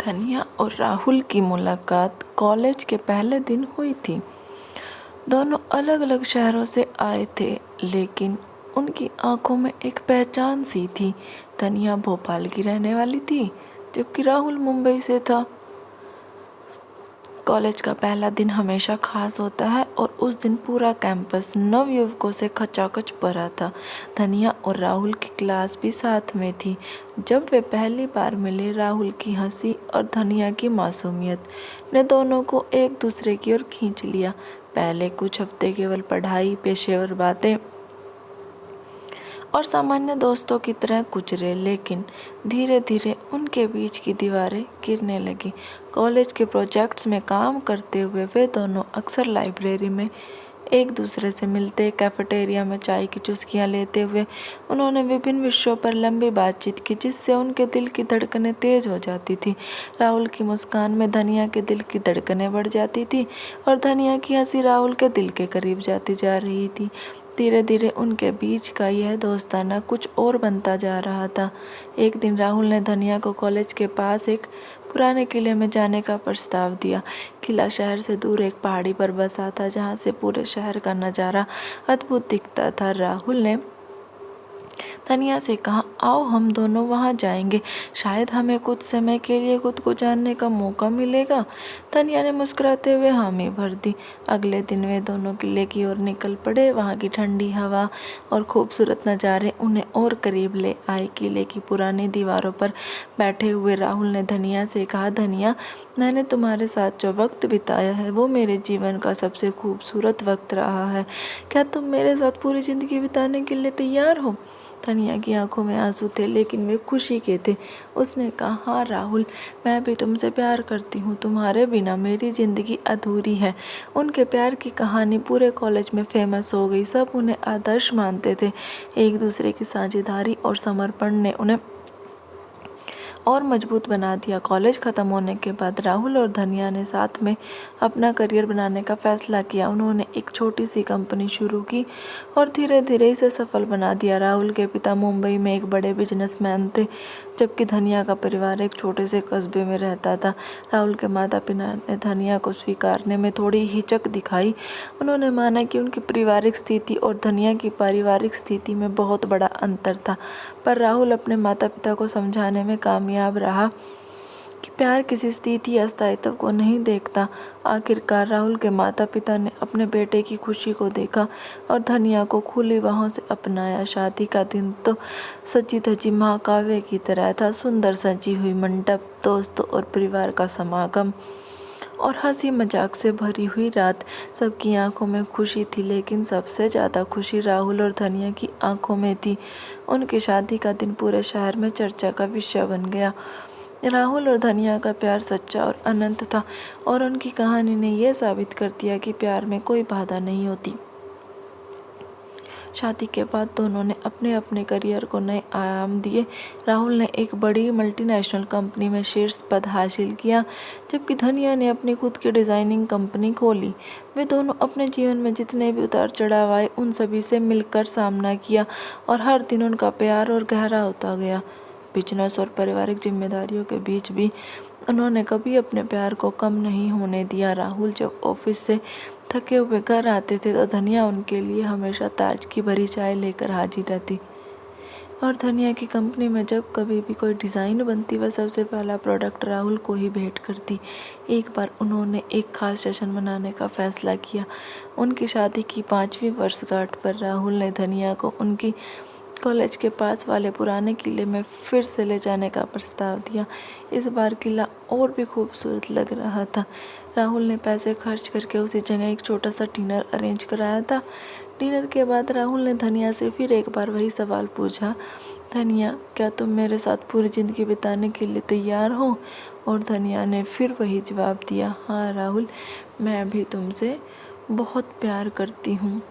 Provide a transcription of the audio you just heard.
धनिया और राहुल की मुलाकात कॉलेज के पहले दिन हुई थी। दोनों अलग अलग शहरों से आए थे, लेकिन उनकी आंखों में एक पहचान सी थी। धनिया भोपाल की रहने वाली थी, जबकि राहुल मुंबई से था। कॉलेज का पहला दिन हमेशा खास होता है और उस दिन पूरा कैंपस नवयुवकों से खचाखच भरा था। धनिया और राहुल की क्लास भी साथ में थी। जब वे पहली बार मिले, राहुल की हंसी और धनिया की मासूमियत ने दोनों को एक दूसरे की ओर खींच लिया। पहले कुछ हफ्ते केवल पढ़ाई, पेशेवर बातें और सामान्य दोस्तों की तरह गुजरे, लेकिन धीरे धीरे उनके बीच की दीवारें गिरने लगी। कॉलेज के प्रोजेक्ट्स में काम करते हुए वे दोनों अक्सर लाइब्रेरी में एक दूसरे से मिलते, कैफेटेरिया में चाय की चुस्कियां लेते हुए उन्होंने विभिन्न विषयों पर लंबी बातचीत की, जिससे उनके दिल की धड़कनें तेज हो जाती थी। राहुल की मुस्कान में धनिया के दिल की धड़कनें बढ़ जाती थी और धनिया की हंसी राहुल के दिल के करीब जाती जा रही थी। धीरे धीरे उनके बीच का यह दोस्ताना कुछ और बनता जा रहा था। एक दिन राहुल ने धनिया को कॉलेज के पास एक पुराने किले में जाने का प्रस्ताव दिया। किला शहर से दूर एक पहाड़ी पर बसा था, जहाँ से पूरे शहर का नज़ारा अद्भुत दिखता था। राहुल ने धनिया से कहा, आओ हम दोनों वहां जाएंगे, शायद हमें कुछ समय के लिए खुद को जानने का मौका मिलेगा। धनिया ने मुस्कुराते हुए हामी भर दी। अगले दिन वे दोनों किले की ओर निकल पड़े। वहां की ठंडी हवा और खूबसूरत नज़ारे उन्हें और करीब ले आए। किले की पुरानी दीवारों पर बैठे हुए राहुल ने धनिया से कहा, धनिया, मैंने तुम्हारे साथ जो वक्त बिताया है वो मेरे जीवन का सबसे खूबसूरत वक्त रहा है। क्या तुम मेरे साथ पूरी जिंदगी बिताने के लिए तैयार हो? धनिया की आंखों में आंसू थे, लेकिन वे खुशी के थे। उसने कहा, हाँ राहुल, मैं भी तुमसे प्यार करती हूँ। तुम्हारे बिना मेरी ज़िंदगी अधूरी है। उनके प्यार की कहानी पूरे कॉलेज में फेमस हो गई। सब उन्हें आदर्श मानते थे। एक दूसरे की साझेदारी और समर्पण ने उन्हें और मजबूत बना दिया। कॉलेज ख़त्म होने के बाद राहुल और धनिया ने साथ में अपना करियर बनाने का फैसला किया। उन्होंने एक छोटी सी कंपनी शुरू की और धीरे धीरे इसे सफल बना दिया। राहुल के पिता मुंबई में एक बड़े बिजनेसमैन थे, जबकि धनिया का परिवार एक छोटे से कस्बे में रहता था। राहुल के माता पिता ने धनिया को स्वीकारने में थोड़ी हिचक दिखाई। उन्होंने माना कि उनकी पारिवारिक स्थिति और धनिया की पारिवारिक स्थिति में बहुत बड़ा अंतर था, पर राहुल अपने माता पिता को समझाने में कामयाब रहा कि प्यार किसी स्थिति या स्थायित्व को नहीं देखता। आखिरकार राहुल के माता पिता ने अपने बेटे की खुशी को देखा और धनिया को खुली बाहों से अपनाया। शादी का दिन तो सजी धजी महाकाव्य की तरह था। सुंदर सजी हुई मंडप, दोस्तों और परिवार का समागम और हंसी मजाक से भरी हुई रात। सबकी आंखों में खुशी थी, लेकिन सबसे ज़्यादा खुशी राहुल और धनिया की आंखों में थी। उनकी शादी का दिन पूरे शहर में चर्चा का विषय बन गया। राहुल और धनिया का प्यार सच्चा और अनंत था और उनकी कहानी ने यह साबित कर दिया कि प्यार में कोई बाधा नहीं होती। शादी के बाद दोनों ने अपने अपने करियर को नए आयाम दिए। राहुल ने एक बड़ी मल्टीनेशनल कंपनी में शीर्ष पद हासिल किया, जबकि धनिया ने अपनी खुद की डिज़ाइनिंग कंपनी खोली। वे दोनों अपने जीवन में जितने भी उतार चढ़ाव आए, उन सभी से मिलकर सामना किया और हर दिन उनका प्यार और गहरा होता गया। बिजनेस और पारिवारिक जिम्मेदारियों के बीच भी उन्होंने कभी अपने प्यार को कम नहीं होने दिया। राहुल जब ऑफिस से थके हुए घर आते थे तो धनिया उनके लिए हमेशा ताजगी भरी चाय लेकर हाजिर रहती और धनिया की कंपनी में जब कभी भी कोई डिज़ाइन बनती वह सबसे पहला प्रोडक्ट राहुल को ही भेंट करती। एक बार उन्होंने एक खास जश्न मनाने का फैसला किया। उनकी शादी की 5वीं वर्षगांठ पर राहुल ने धनिया को उनकी कॉलेज के पास वाले पुराने किले में फिर से ले जाने का प्रस्ताव दिया। इस बार किला और भी खूबसूरत लग रहा था। राहुल ने पैसे खर्च करके उसी जगह एक छोटा सा डिनर अरेंज कराया था। डिनर के बाद राहुल ने धनिया से फिर एक बार वही सवाल पूछा, धनिया, क्या तुम मेरे साथ पूरी ज़िंदगी बिताने के लिए तैयार हो? और धनिया ने फिर वही जवाब दिया, हाँ राहुल, मैं भी तुमसे बहुत प्यार करती हूँ।